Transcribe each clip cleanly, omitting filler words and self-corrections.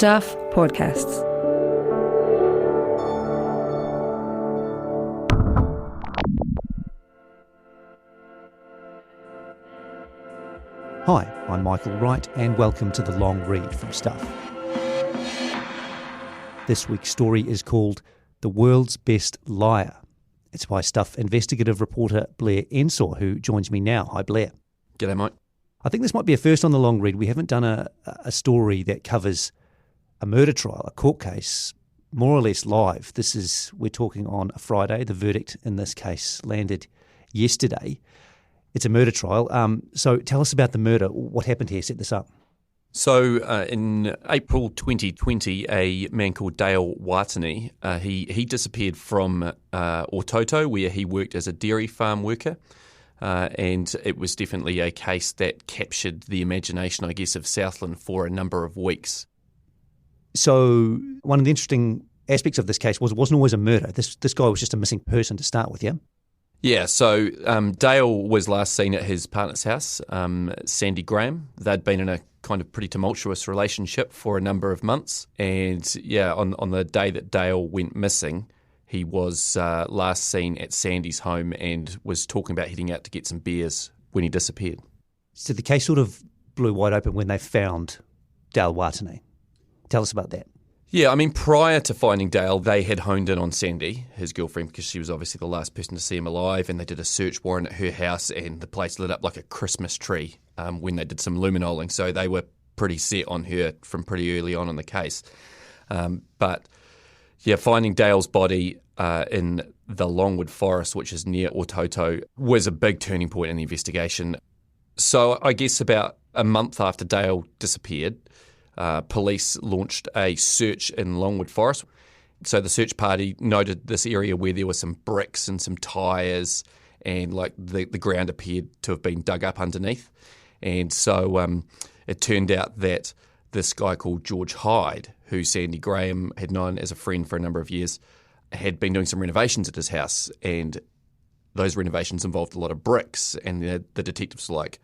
Stuff Podcasts. Hi, I'm Michael Wright and welcome to The Long Read from Stuff. This week's story is called The World's Best Liar. It's by Stuff investigative reporter Blair Ensor, who joins me now. Hi, Blair. G'day, Mike. I think this might be a first on The Long Read. We haven't done a story that covers a murder trial, a court case, more or less live. We're talking on a Friday. The verdict in this case landed yesterday. It's a murder trial. So tell us about the murder. What happened here? Set this up. So in April 2020, a man called Dale Watene, he disappeared from Autoto, where he worked as a dairy farm worker. And it was definitely a case that captured the imagination, I guess, of Southland for a number of weeks. So one of the interesting aspects of this case was it wasn't always a murder. This guy was just a missing person to start with, yeah? Yeah, so Dale was last seen at his partner's house, Sandy Graham. They'd been in a kind of pretty tumultuous relationship for a number of months. And yeah, on the day that Dale went missing, he was last seen at Sandy's home and was talking about heading out to get some beers when he disappeared. So the case sort of blew wide open when they found Dale Watene. Tell us about that. Yeah, I mean, prior to finding Dale, they had honed in on Sandy, his girlfriend, because she was obviously the last person to see him alive, and they did a search warrant at her house, and the place lit up like a Christmas tree when they did some luminoling. So they were pretty set on her from pretty early on in the case. But yeah, finding Dale's body in the Longwood Forest, which is near Autoto, was a big turning point in the investigation. So I guess about a month after Dale disappeared, police launched a search in Longwood Forest. So the search party noted this area where there were some bricks and some tyres and like the ground appeared to have been dug up underneath. And so it turned out that this guy called George Hyde, who Sandy Graham had known as a friend for a number of years, had been doing some renovations at his house. And those renovations involved a lot of bricks. And the detectives were like,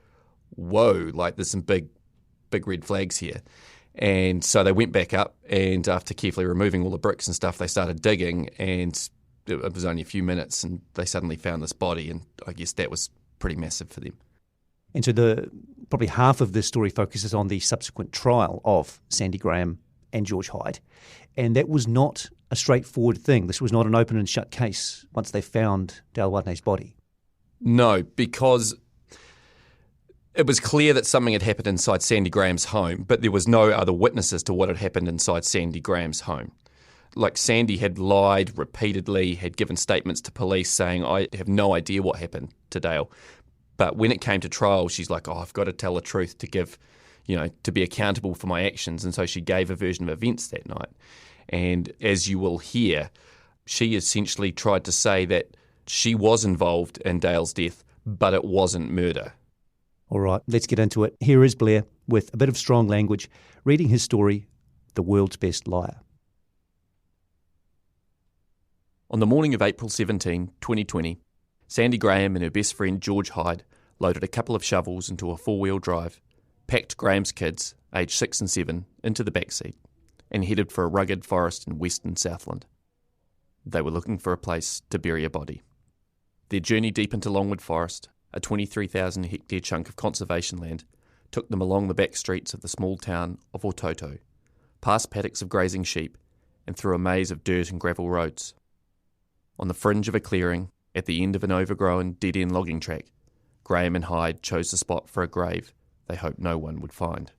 whoa, like there's some big red flags here. And so they went back up, and after carefully removing all the bricks and stuff, they started digging, and it was only a few minutes, and they suddenly found this body, and I guess that was pretty massive for them. And so probably half of this story focuses on the subsequent trial of Sandy Graham and George Hyde, and that was not a straightforward thing. This was not an open and shut case once they found Dale Watene's body. No, because it was clear that something had happened inside Sandy Graham's home, but there was no other witnesses to what had happened inside Sandy Graham's home. Like Sandy had lied repeatedly, had given statements to police saying, I have no idea what happened to Dale. But when it came to trial, she's like, I've got to tell the truth to give, to be accountable for my actions. And so she gave a version of events that night. And as you will hear, she essentially tried to say that she was involved in Dale's death, but it wasn't murder. All right, let's get into it. Here is Blair with a bit of strong language, reading his story, The World's Best Liar. On the morning of April 17, 2020, Sandy Graham and her best friend George Hyde loaded a couple of shovels into a four-wheel drive, packed Graham's kids, aged 6 and 7, into the backseat, and headed for a rugged forest in western Southland. They were looking for a place to bury a body. Their journey deep into Longwood Forest, a 23,000 hectare chunk of conservation land, took them along the back streets of the small town of Autoto, past paddocks of grazing sheep, and through a maze of dirt and gravel roads. On the fringe of a clearing, at the end of an overgrown, dead-end logging track, Graham and Hyde chose the spot for a grave they hoped no one would find.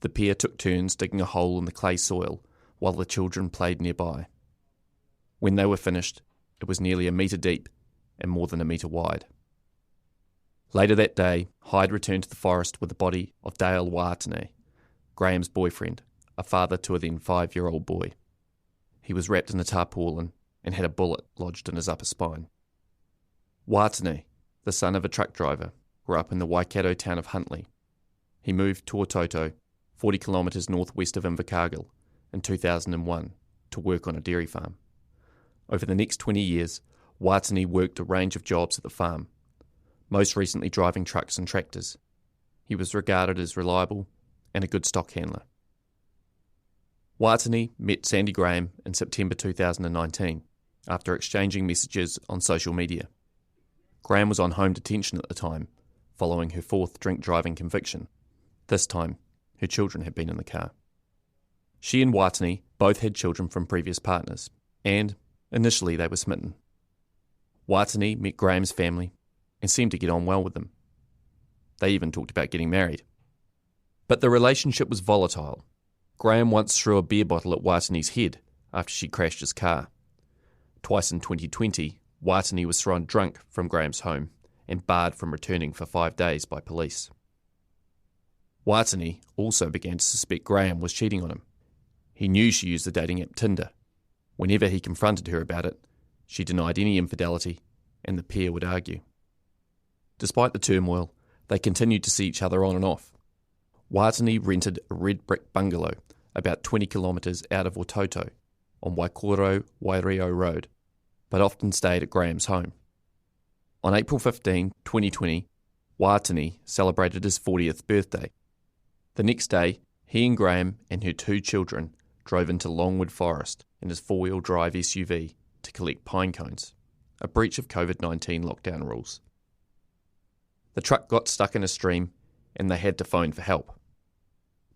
The pair took turns digging a hole in the clay soil while the children played nearby. When they were finished, it was nearly 1 metre deep and more than 1 metre wide. Later that day, Hyde returned to the forest with the body of Dale Watene, Graham's boyfriend, a father to a then 5-year-old boy. He was wrapped in a tarpaulin and had a bullet lodged in his upper spine. Watene, the son of a truck driver, grew up in the Waikato town of Huntly. He moved to Autoto, 40 kilometres northwest of Invercargill, in 2001 to work on a dairy farm. Over the next 20 years, Watene worked a range of jobs at the farm, most recently driving trucks and tractors. He was regarded as reliable and a good stock handler. Watene met Sandy Graham in September 2019 after exchanging messages on social media. Graham was on home detention at the time, following her fourth drink driving conviction. This time, her children had been in the car. She and Watene both had children from previous partners, and initially they were smitten. Watene met Graham's family and seemed to get on well with them. They even talked about getting married. But the relationship was volatile. Graham once threw a beer bottle at Watene's head after she crashed his car. Twice in 2020, Watene was thrown drunk from Graham's home and barred from returning for 5 days by police. Watene also began to suspect Graham was cheating on him. He knew she used the dating app Tinder. Whenever he confronted her about it, she denied any infidelity, and the pair would argue. Despite the turmoil, they continued to see each other on and off. Watene rented a red brick bungalow about 20 kilometres out of Watoto on Waikato-Wairio Road, but often stayed at Graham's home. On April 15, 2020, Watene celebrated his 40th birthday. The next day, he and Graham and her 2 children drove into Longwood Forest in his 4-wheel drive SUV to collect pine cones, a breach of COVID-19 lockdown rules. The truck got stuck in a stream and they had to phone for help.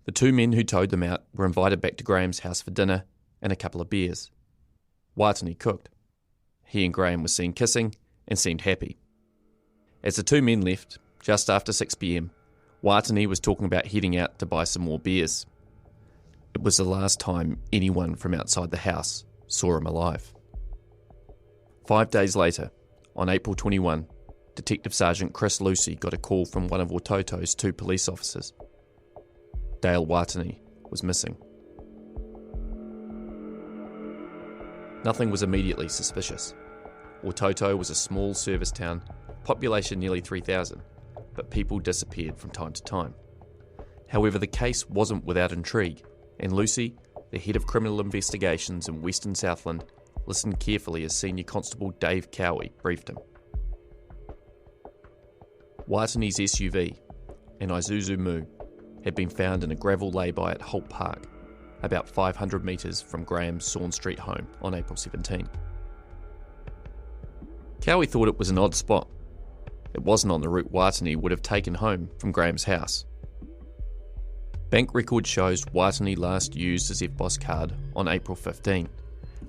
The 2 men who towed them out were invited back to Graham's house for dinner and a couple of beers. Watene cooked. He and Graham were seen kissing and seemed happy. As the 2 men left, just after 6 p.m, Watene was talking about heading out to buy some more beers. It was the last time anyone from outside the house saw him alive. 5 days later, on April 21, Detective Sergeant Chris Lucy got a call from one of Watoto's 2 police officers. Dale Watene was missing. Nothing was immediately suspicious. Watoto was a small service town, population nearly 3,000, but people disappeared from time to time. However, the case wasn't without intrigue, and Lucy, the head of criminal investigations in Western Southland, listened carefully as Senior Constable Dave Cowie briefed him. Watene's SUV, an Isuzu Mu, had been found in a gravel lay-by at Holt Park, about 500 metres from Graham's Sawn Street home on April 17. Cowie thought it was an odd spot. It wasn't on the route Watene would have taken home from Graham's house. Bank record shows Watene last used his EFTPOS card on April 15,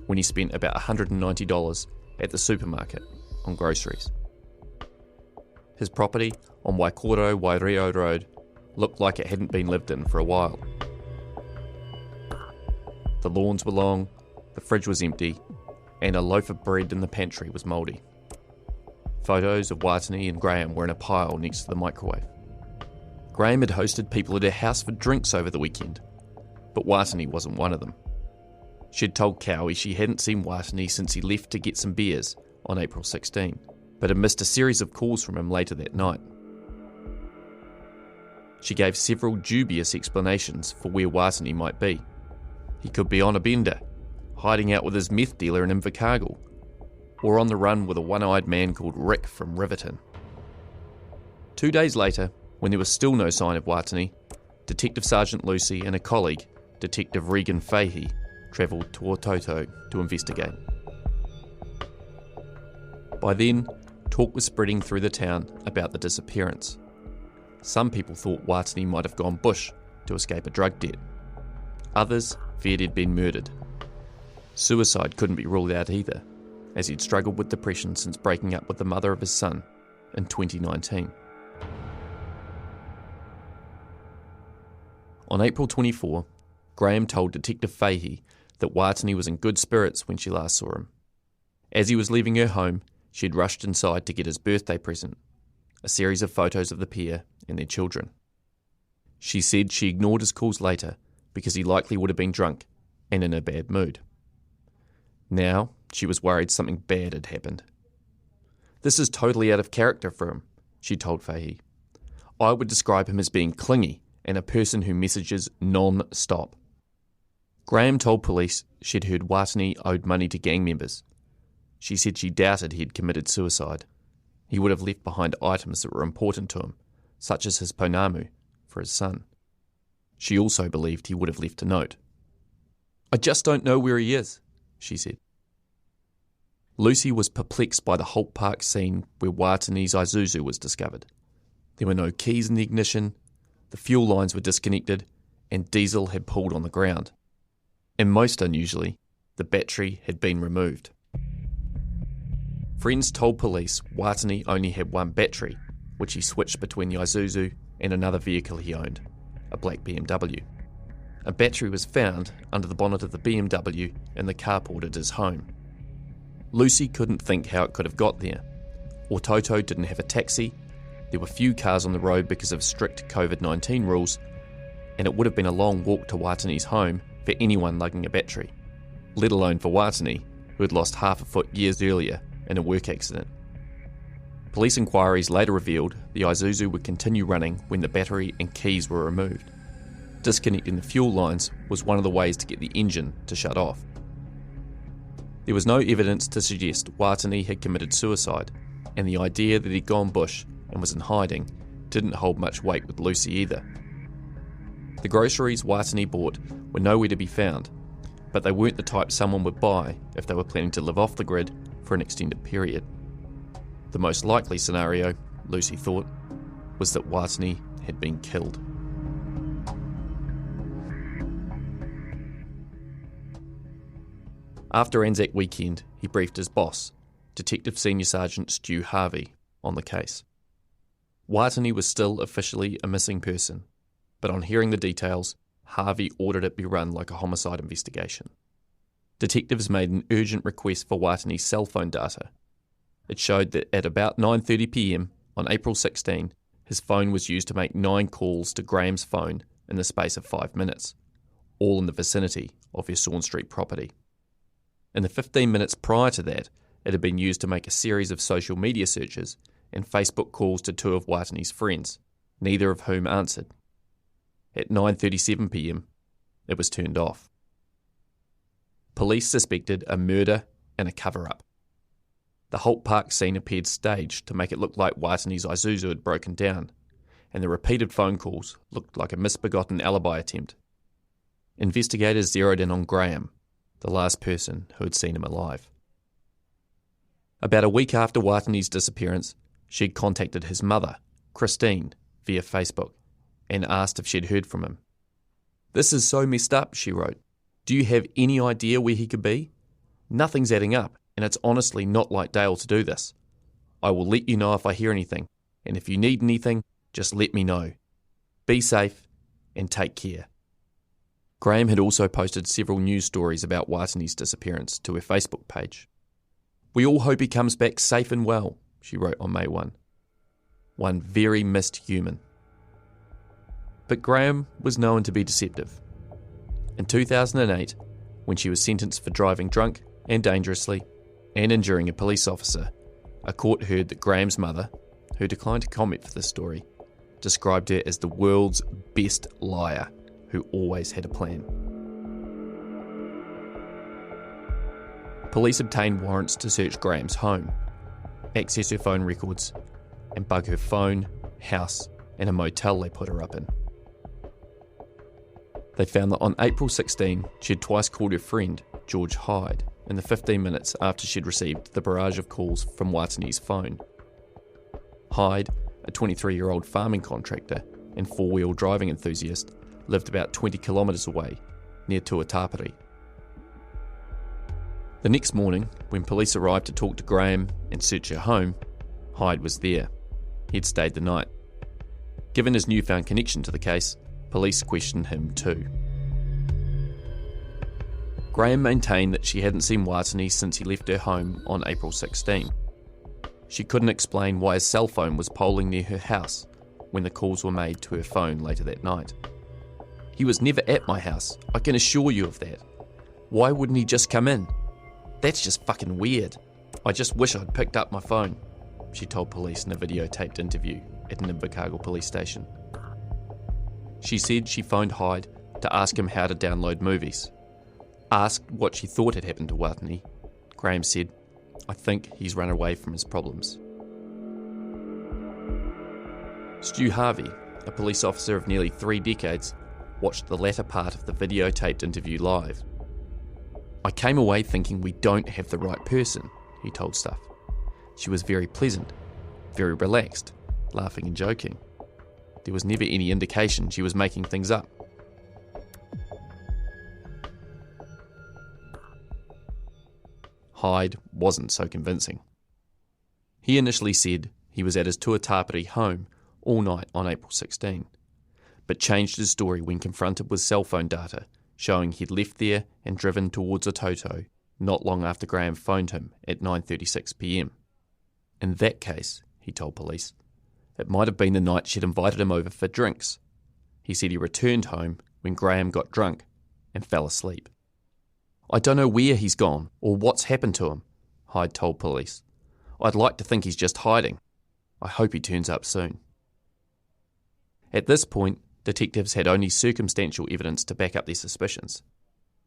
when he spent about $190 at the supermarket on groceries. His property on Waikato-Wairio Road looked like it hadn't been lived in for a while. The lawns were long, the fridge was empty, and a loaf of bread in the pantry was mouldy. Photos of Watene and Graham were in a pile next to the microwave. Graham had hosted people at her house for drinks over the weekend, but Watene wasn't one of them. She'd told Cowie she hadn't seen Watene since he left to get some beers on April 16, but had missed a series of calls from him later that night. She gave several dubious explanations for where Watene might be. He could be on a bender, hiding out with his meth dealer in Invercargill, or on the run with a one-eyed man called Rick from Riverton. 2 days later, when there was still no sign of Watene, Detective Sergeant Lucy and a colleague, Detective Regan Fahey, travelled to Watoto to investigate. By then, talk was spreading through the town about the disappearance. Some people thought Watene might have gone bush to escape a drug debt. Others feared he'd been murdered. Suicide couldn't be ruled out either, as he'd struggled with depression since breaking up with the mother of his son in 2019. On April 24, Graham told Detective Fahey that Watene was in good spirits when she last saw him. As he was leaving her home, she had rushed inside to get his birthday present, a series of photos of the pair and their children. She said she ignored his calls later because he likely would have been drunk and in a bad mood. Now, she was worried something bad had happened. "This is totally out of character for him," she told Fahey. "I would describe him as being clingy and a person who messages non-stop." Graham told police she'd heard Watene owed money to gang members. She said she doubted he'd committed suicide. He would have left behind items that were important to him, such as his pounamu for his son. She also believed he would have left a note. "I just don't know where he is," she said. Lucy was perplexed by the Holt Park scene where Watene's Isuzu was discovered. There were no keys in the ignition, the fuel lines were disconnected, and diesel had pooled on the ground. And most unusually, the battery had been removed. Friends told police Watene only had one battery, which he switched between the Isuzu and another vehicle he owned, a black BMW. A battery was found under the bonnet of the BMW in the carport at his home. Lucy couldn't think how it could have got there. Autoto didn't have a taxi, there were few cars on the road because of strict COVID-19 rules, and it would have been a long walk to Watene's home for anyone lugging a battery, let alone for Watene, who had lost half a foot years earlier in a work accident. Police inquiries later revealed the Isuzu would continue running when the battery and keys were removed. Disconnecting the fuel lines was one of the ways to get the engine to shut off. There was no evidence to suggest Watene had committed suicide, and the idea that he'd gone bush and was in hiding didn't hold much weight with Lucy either. The groceries Watene bought were nowhere to be found, but they weren't the type someone would buy if they were planning to live off the grid for an extended period. The most likely scenario, Lucy thought, was that Watene had been killed. After Anzac weekend, he briefed his boss, Detective Senior Sergeant Stu Harvey, on the case. Watene was still officially a missing person, but on hearing the details, Harvey ordered it be run like a homicide investigation. Detectives made an urgent request for Watene's cell phone data. It showed that at about 9:30 p.m. on April 16, his phone was used to make 9 calls to Graham's phone in the space of 5 minutes, all in the vicinity of his Sawn Street property. In the 15 minutes prior to that, it had been used to make a series of social media searches and Facebook calls to 2 of Watene's friends, neither of whom answered. At 9:37 p.m, it was turned off. Police suspected a murder and a cover-up. The Holt Park scene appeared staged to make it look like Watene's Isuzu had broken down, and the repeated phone calls looked like a misbegotten alibi attempt. Investigators zeroed in on Graham, the last person who had seen him alive. About a week after Watene's disappearance, she'd contacted his mother, Christine, via Facebook, and asked if she'd heard from him. "This is so messed up," she wrote. "Do you have any idea where he could be? Nothing's adding up, and it's honestly not like Dale to do this. I will let you know if I hear anything, and if you need anything, just let me know. Be safe, and take care." Graham had also posted several news stories about Watene's disappearance to her Facebook page. "We all hope he comes back safe and well," she wrote on May 1. One very missed human. But Graham was known to be deceptive. In 2008, when she was sentenced for driving drunk and dangerously and injuring a police officer, a court heard that Graham's mother, who declined to comment for this story, described her as the world's best liar who always had a plan. Police obtained warrants to search Graham's home, access her phone records, and bug her phone, house, and a motel they put her up in. They found that on April 16, she had twice called her friend, George Hyde, in the 15 minutes after she'd received the barrage of calls from Watene's phone. Hyde, a 23-year-old farming contractor and four-wheel driving enthusiast, lived about 20 kilometres away, near Tuatapere. The next morning, when police arrived to talk to Graham and search her home, Hyde was there. He'd stayed the night. Given his newfound connection to the case, police questioned him too. Graham maintained that she hadn't seen Watene since he left her home on April 16. She couldn't explain why his cell phone was polling near her house when the calls were made to her phone later that night. "He was never at my house, I can assure you of that. Why wouldn't he just come in? That's just fucking weird. I just wish I'd picked up my phone," she told police in a videotaped interview at an Invercargill police station. She said she phoned Hyde to ask him how to download movies. Asked what she thought had happened to Watene, Graham said, "I think he's run away from his problems." Stu Harvey, a police officer of nearly 3 decades, watched the latter part of the videotaped interview live "I came away thinking we don't have the right person," he told Stuff. "She was very pleasant, very relaxed, laughing and joking. There was never any indication she was making things up." Hyde wasn't so convincing. He initially said he was at his tuatapere home all night on April 16, but changed his story when confronted with cell phone data showing he'd left there and driven towards Ototo not long after Graham phoned him at 9:36 p.m. In that case, he told police, it might have been the night she'd invited him over for drinks. He said he returned home when Graham got drunk and fell asleep. "I don't know where he's gone or what's happened to him," Hyde told police. "I'd like to think he's just hiding. I hope he turns up soon." At this point, detectives had only circumstantial evidence to back up their suspicions.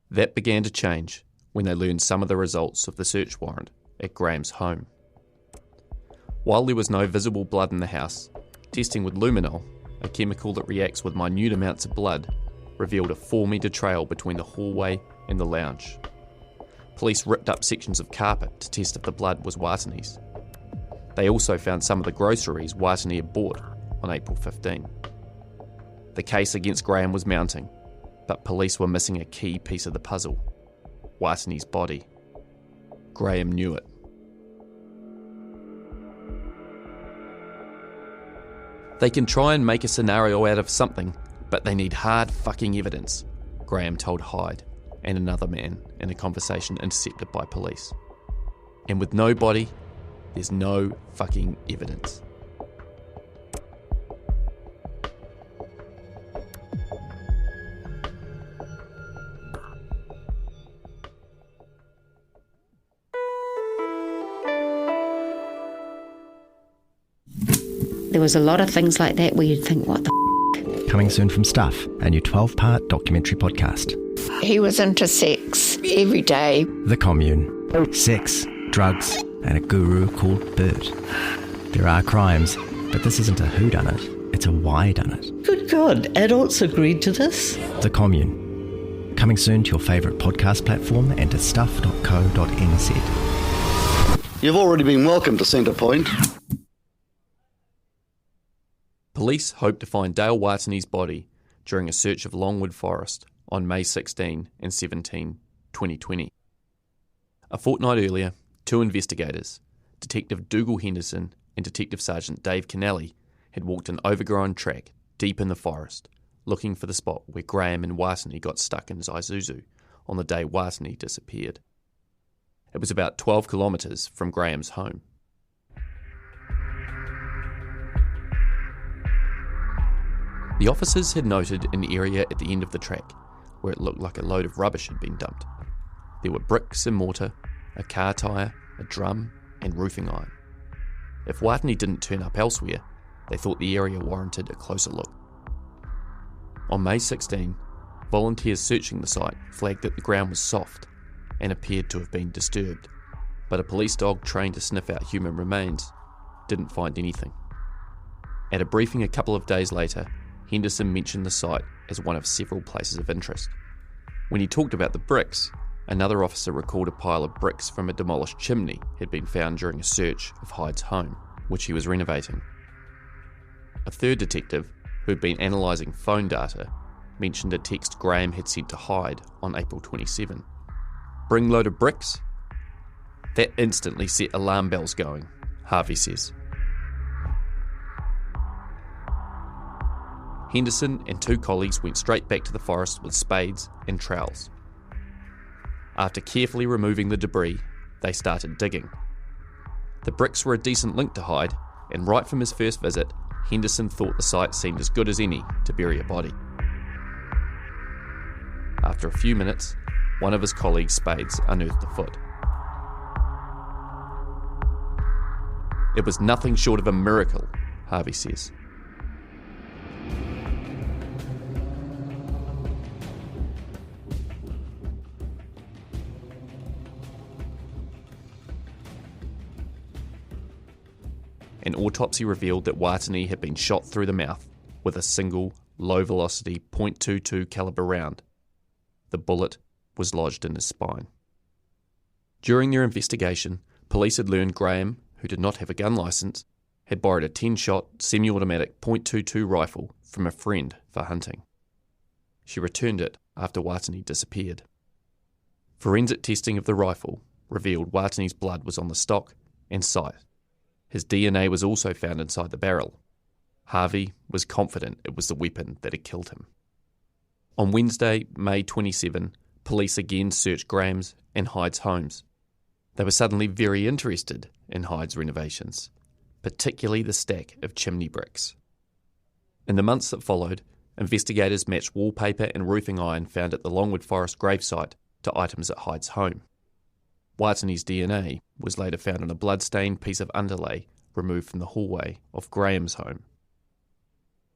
That began to change when they learned some of the results of the search warrant at Graham's home. While there was no visible blood in the house, testing with luminol, a chemical that reacts with minute amounts of blood, revealed a 4-metre trail between the hallway and the lounge. Police ripped up sections of carpet to test if the blood was Watene's. They also found some of the groceries Watene had bought on April 15. The case against Graham was mounting, but police were missing a key piece of the puzzle: Watene's body. Graham knew it. "They can try and make a scenario out of something, but they need hard fucking evidence," Graham told Hyde and another man in a conversation intercepted by police. "And with no body, there's no fucking evidence." There was a lot of things like that where you'd think, what the Coming soon from Stuff, a new 12-part documentary podcast. He was into sex every day. The Commune. Sex, drugs, and a guru called Bert. There are crimes, but this isn't a whodunit, it's a why-done-it. Good God, adults agreed to this? The Commune. Coming soon to your favourite podcast platform and to stuff.co.nz. You've already been welcomed to Centre Point. Police hoped to find Dale Watene's body during a search of Longwood Forest on May 16 and 17, 2020. A fortnight earlier, 2 investigators, Detective Dougal Henderson and Detective Sergeant Dave Kennelly, had walked an overgrown track deep in the forest, looking for the spot where Graham and Watene got stuck in his Isuzu on the day Watene disappeared. It was about 12 kilometres from Graham's home. The officers had noted an area at the end of the track where it looked like a load of rubbish had been dumped. There were bricks and mortar, a car tyre, a drum, and roofing iron. If Watene didn't turn up elsewhere, they thought the area warranted a closer look. On May 16, volunteers searching the site flagged that the ground was soft and appeared to have been disturbed, but a police dog trained to sniff out human remains didn't find anything. At a briefing a couple of days later, Henderson mentioned the site as one of several places of interest. When he talked about the bricks, another officer recalled a pile of bricks from a demolished chimney had been found during a search of Hyde's home, which he was renovating. A third detective, who had been analysing phone data, mentioned a text Graham had sent to Hyde on April 27. "Bring load of bricks?" That instantly set alarm bells going, Harvey says. Henderson and 2 colleagues went straight back to the forest with spades and trowels. After carefully removing the debris, they started digging. The bricks were a decent link to Hyde, and right from his first visit, Henderson thought the site seemed as good as any to bury a body. After a few minutes, one of his colleagues' spades unearthed a foot. "It was nothing short of a miracle," Harvey says. An autopsy revealed that Watene had been shot through the mouth with a single, low-velocity .22 calibre round. The bullet was lodged in his spine. During their investigation, police had learned Graham, who did not have a gun licence, had borrowed a 10-shot semi-automatic .22 rifle from a friend for hunting. She returned it after Watene disappeared. Forensic testing of the rifle revealed Watene's blood was on the stock and sight. His DNA was also found inside the barrel. Harvey was confident it was the weapon that had killed him. On Wednesday, May 27, police again searched Graham's and Hyde's homes. They were suddenly very interested in Hyde's renovations, particularly the stack of chimney bricks. In the months that followed, investigators matched wallpaper and roofing iron found at the Longwood Forest gravesite to items at Hyde's home. Watene's DNA was later found on a blood-stained piece of underlay removed from the hallway of Graham's home.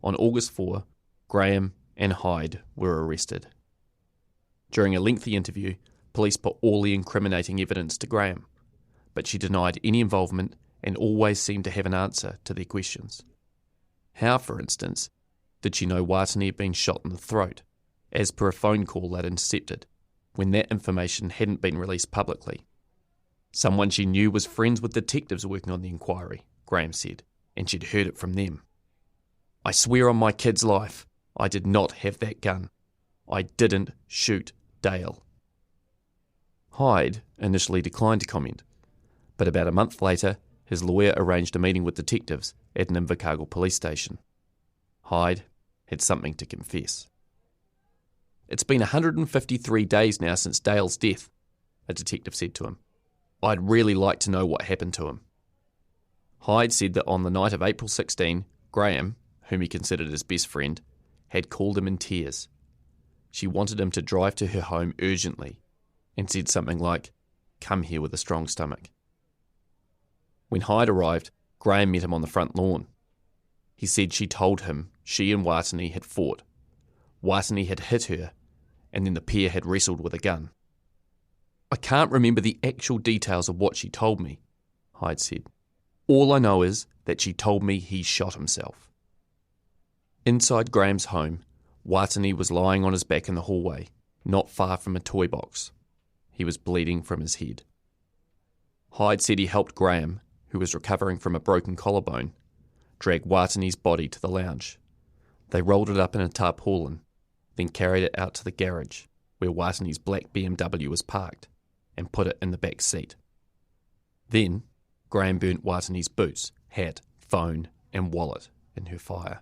On August 4, Graham and Hyde were arrested. During a lengthy interview, police put all the incriminating evidence to Graham, but she denied any involvement and always seemed to have an answer to their questions. How, for instance, did she know Watene had been shot in the throat, as per a phone call they'd intercepted, when that information hadn't been released publicly? Someone she knew was friends with detectives working on the inquiry, Graham said, and she'd heard it from them. I swear on my kid's life, I did not have that gun. I didn't shoot Dale. Hyde initially declined to comment, but about a month later, his lawyer arranged a meeting with detectives at an Invercargill police station. Hyde had something to confess. It's been 153 days now since Dale's death, a detective said to him. I'd really like to know what happened to him. Hyde said that on the night of April 16, Graham, whom he considered his best friend, had called him in tears. She wanted him to drive to her home urgently and said something like, "Come here with a strong stomach." When Hyde arrived, Graham met him on the front lawn. He said she told him she and Watene had fought. Watene had hit her, and then the pair had wrestled with a gun. I can't remember the actual details of what she told me, Hyde said. All I know is that she told me he shot himself. Inside Graham's home, Watene was lying on his back in the hallway, not far from a toy box. He was bleeding from his head. Hyde said he helped Graham, who was recovering from a broken collarbone, drag Watene's body to the lounge. They rolled it up in a tarpaulin, then carried it out to the garage, where Watene's black BMW was parked, and put it in the back seat. Then, Graham burnt Watene's boots, hat, phone, and wallet in her fire.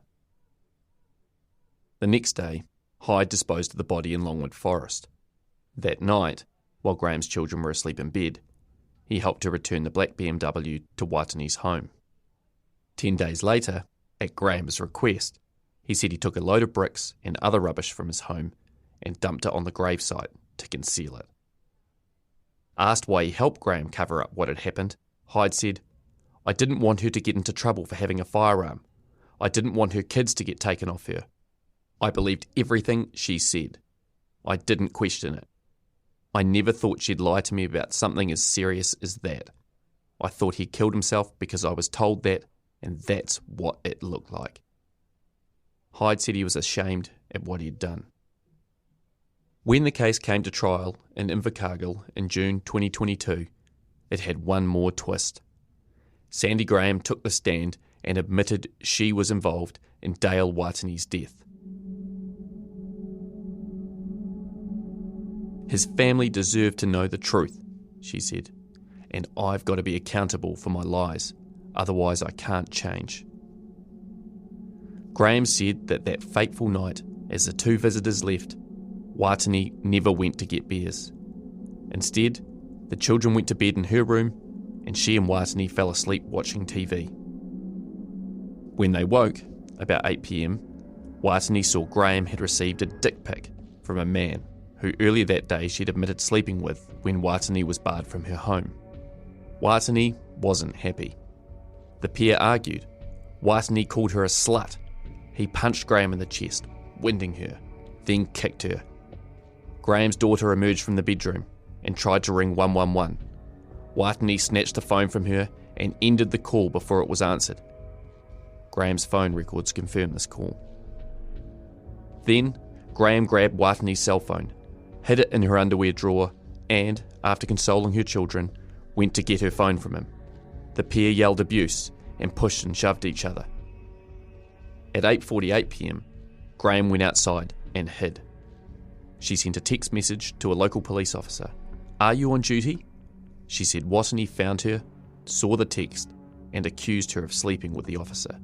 The next day, Hyde disposed of the body in Longwood Forest. That night, while Graham's children were asleep in bed, he helped to return the black BMW to Watene's home. 10 days later, at Graham's request, he said he took a load of bricks and other rubbish from his home and dumped it on the gravesite to conceal it. Asked why he helped Graham cover up what had happened, Hyde said, I didn't want her to get into trouble for having a firearm. I didn't want her kids to get taken off her. I believed everything she said. I didn't question it. I never thought she'd lie to me about something as serious as that. I thought he killed himself because I was told that, and that's what it looked like. Hyde said he was ashamed at what he had done. When the case came to trial in Invercargill in June 2022, it had one more twist. Sandy Graham took the stand and admitted she was involved in Dale Watene's death. His family deserved to know the truth, she said, and I've got to be accountable for my lies, otherwise I can't change. Graham said that fateful night, as the two visitors left, Watene never went to get beers. Instead, the children went to bed in her room, and she and Watene fell asleep watching TV. When they woke, about 8 p.m, Watene saw Graham had received a dick pic from a man who earlier that day she'd admitted sleeping with when Watene was barred from her home. Watene wasn't happy. The pair argued. Watene called her a slut. He punched Graham in the chest, winding her, then kicked her. Graham's daughter emerged from the bedroom and tried to ring 111. Watene snatched the phone from her and ended the call before it was answered. Graham's phone records confirm this call. Then, Graham grabbed Watene's cell phone, hid it in her underwear drawer, and, after consoling her children, went to get her phone from him. The pair yelled abuse and pushed and shoved each other. At 8:48 p.m, Graham went outside and hid. She sent a text message to a local police officer. "Are you on duty?" She said Watene found her, saw the text, and accused her of sleeping with the officer.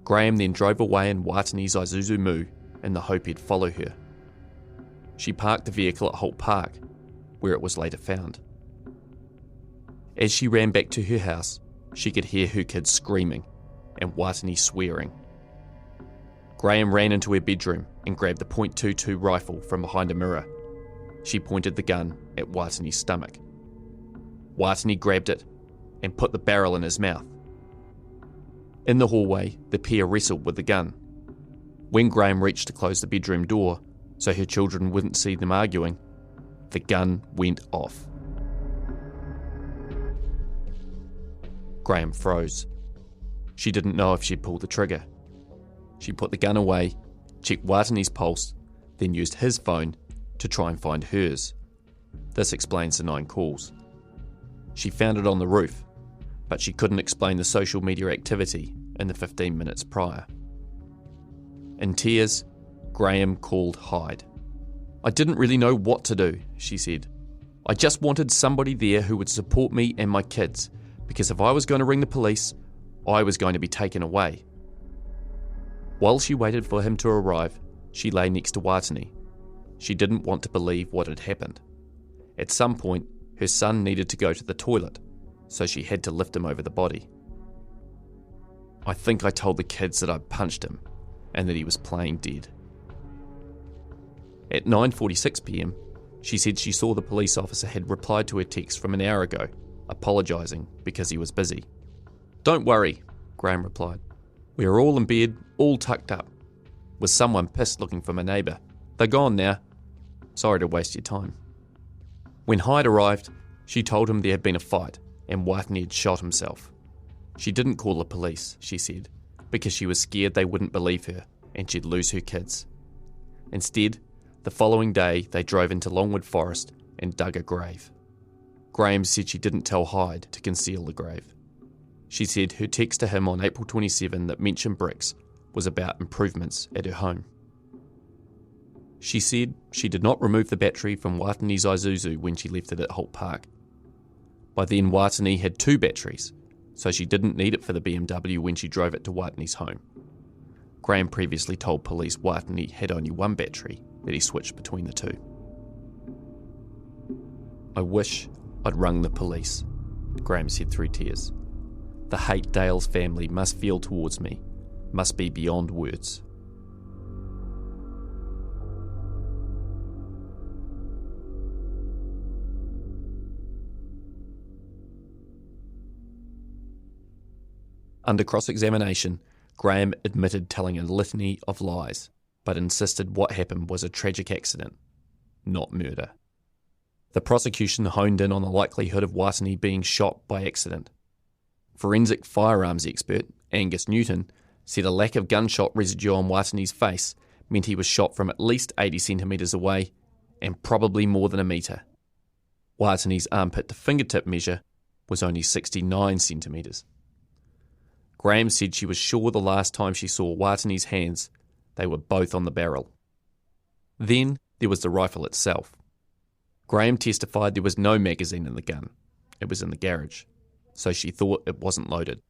Graham then drove away in Watene's Isuzu Mu in the hope he'd follow her. She parked the vehicle at Holt Park, where it was later found. As she ran back to her house, she could hear her kids screaming and Watene swearing. Graham ran into her bedroom and grabbed the .22 rifle from behind a mirror. She pointed the gun at Watene's stomach. Watene grabbed it and put the barrel in his mouth. In the hallway, the pair wrestled with the gun. When Graham reached to close the bedroom door so her children wouldn't see them arguing, the gun went off. Graham froze. She didn't know if she'd pulled the trigger. She put the gun away, checked Watene's pulse, then used his phone to try and find hers. This explains the 9 calls. She found it on the roof, but she couldn't explain the social media activity in the 15 minutes prior. In tears, Graham called Hyde. "I didn't really know what to do," she said. "I just wanted somebody there who would support me and my kids, because if I was going to ring the police, I was going to be taken away." While she waited for him to arrive, she lay next to Watene. She didn't want to believe what had happened. At some point, her son needed to go to the toilet, so she had to lift him over the body. "I think I told the kids that I'd punched him and that he was playing dead." At 9:46 p.m, she said she saw the police officer had replied to her text from an hour ago, apologising because he was busy. "Don't worry," Graham replied. "We are all in bed, all tucked up. Was someone pissed looking for my neighbour? They're gone now. Sorry to waste your time." When Hyde arrived, she told him there had been a fight and Watene had shot himself. She didn't call the police, she said, because she was scared they wouldn't believe her and she'd lose her kids. Instead, the following day they drove into Longwood Forest and dug a grave. Graham said she didn't tell Hyde to conceal the grave. She said her text to him on April 27 that mentioned bricks was about improvements at her home. She said she did not remove the battery from Watene's Isuzu when she left it at Holt Park. By then Watene had 2 batteries, so she didn't need it for the BMW when she drove it to Watene's home. Graham previously told police Watene had only 1 battery that he switched between the 2. "I wish I'd rung the police," Graham said through tears. "The hate Dale's family must feel towards me must be beyond words." Under cross-examination, Graham admitted telling a litany of lies, but insisted what happened was a tragic accident, not murder. The prosecution honed in on the likelihood of Watene being shot by accident. Forensic firearms expert Angus Newton said a lack of gunshot residue on Watene's face meant he was shot from at least 80 centimetres away and probably more than a metre. Watene's armpit to fingertip measure was only 69 centimetres. Graham said she was sure the last time she saw Watene's hands, they were both on the barrel. Then there was the rifle itself. Graham testified there was no magazine in the gun. It was in the garage, so she thought it wasn't loaded.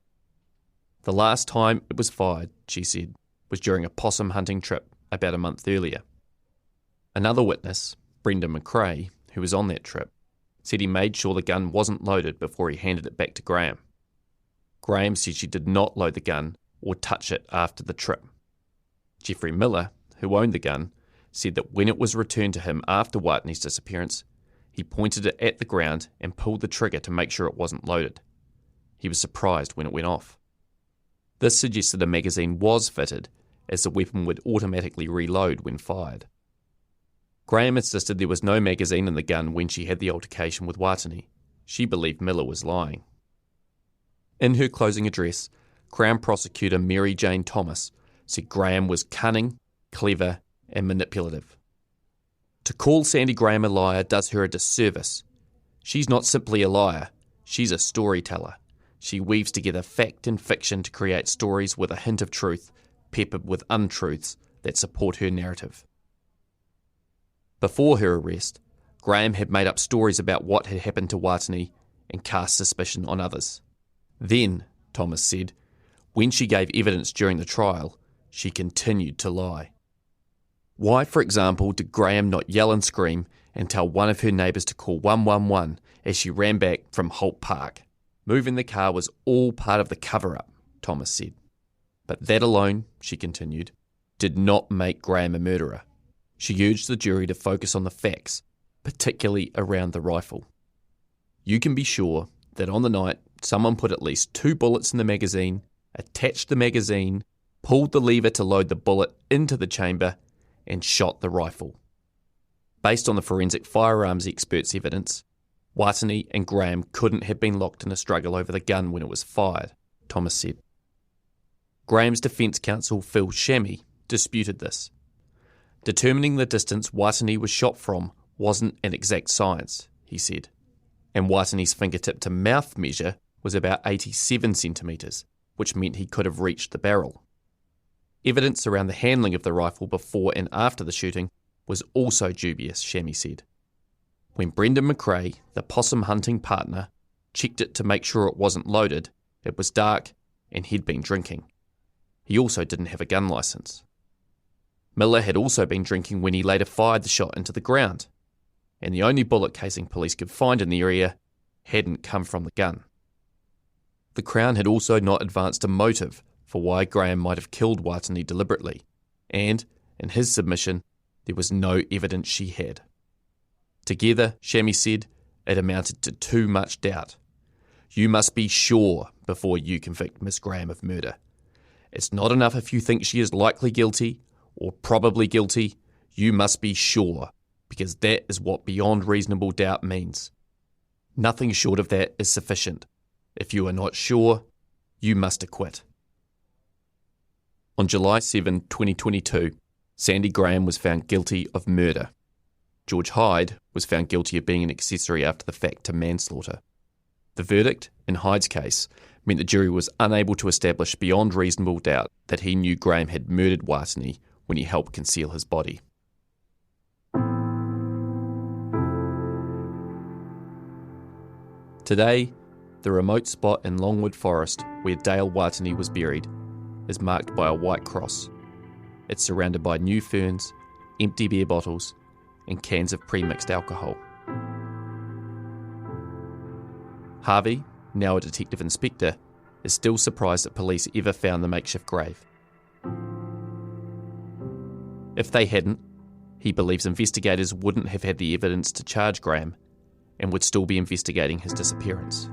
The last time it was fired, she said, was during a possum hunting trip about a month earlier. Another witness, Brendan McRae, who was on that trip, said he made sure the gun wasn't loaded before he handed it back to Graham. Graham said she did not load the gun or touch it after the trip. Jeffrey Miller, who owned the gun, said that when it was returned to him after Watene's disappearance, he pointed it at the ground and pulled the trigger to make sure it wasn't loaded. He was surprised when it went off. This suggested a magazine was fitted, as the weapon would automatically reload when fired. Graham insisted there was no magazine in the gun when she had the altercation with Watene. She believed Miller was lying. In her closing address, Crown Prosecutor Mary Jane Thomas said Graham was cunning, clever, and manipulative. To call Sandy Graham a liar does her a disservice. She's not simply a liar, she's a storyteller. She weaves together fact and fiction to create stories with a hint of truth, peppered with untruths that support her narrative. Before her arrest, Graham had made up stories about what had happened to Watene and cast suspicion on others. Then, Thomas said, when she gave evidence during the trial, she continued to lie. Why, for example, did Graham not yell and scream and tell one of her neighbours to call 111 as she ran back from Holt Park? Moving the car was all part of the cover-up, Thomas said. But that alone, she continued, did not make Graham a murderer. She urged the jury to focus on the facts, particularly around the rifle. You can be sure that on the night, someone put at least 2 bullets in the magazine, attached the magazine, pulled the lever to load the bullet into the chamber, and shot the rifle. Based on the forensic firearms expert's evidence, Watene and Graham couldn't have been locked in a struggle over the gun when it was fired, Thomas said. Graham's defence counsel Phil Shammy disputed this. Determining the distance Watene was shot from wasn't an exact science, he said, and Watene's fingertip to mouth measure was about 87 centimetres, which meant he could have reached the barrel. Evidence around the handling of the rifle before and after the shooting was also dubious, Shammy said. When Brendan McRae, the possum hunting partner, checked it to make sure it wasn't loaded, it was dark and he'd been drinking. He also didn't have a gun licence. Miller had also been drinking when he later fired the shot into the ground, and the only bullet casing police could find in the area hadn't come from the gun. The Crown had also not advanced a motive for why Graham might have killed Watene deliberately, and, in his submission, there was no evidence she had. Together, Shammy said, it amounted to too much doubt. You must be sure before you convict Miss Graham of murder. It's not enough if you think she is likely guilty or probably guilty. You must be sure, because that is what beyond reasonable doubt means. Nothing short of that is sufficient. If you are not sure, you must acquit. On July 7, 2022, Sandy Graham was found guilty of murder. George Hyde was found guilty of being an accessory after the fact to manslaughter. The verdict, in Hyde's case, meant the jury was unable to establish beyond reasonable doubt that he knew Graham had murdered Watene when he helped conceal his body. Today, the remote spot in Longwood Forest where Dale Watene was buried is marked by a white cross. It's surrounded by new ferns, empty beer bottles, and cans of pre-mixed alcohol. Harvey, now a detective inspector, is still surprised that police ever found the makeshift grave. If they hadn't, he believes investigators wouldn't have had the evidence to charge Graham and would still be investigating his disappearance.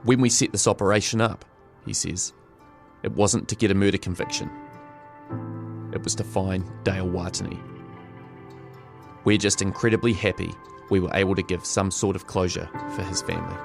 When we set this operation up, he says, it wasn't to get a murder conviction. It was to find Dale Watene. We're just incredibly happy we were able to give some sort of closure for his family.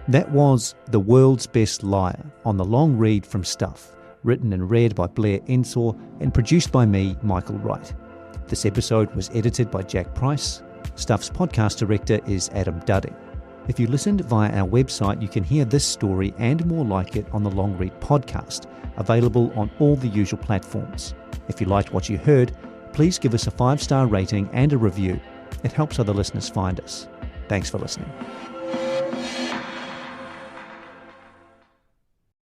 That was The World's Best Liar on the long read from Stuff, written and read by Blair Ensor and produced by me, Michael Wright. This episode was edited by Jack Price. Stuff's podcast director is Adam Dudding. If you listened via our website, you can hear this story and more like it on the Long Read podcast, available on all the usual platforms. If you liked what you heard, please give us a 5-star rating and a review. It helps other listeners find us. Thanks for listening.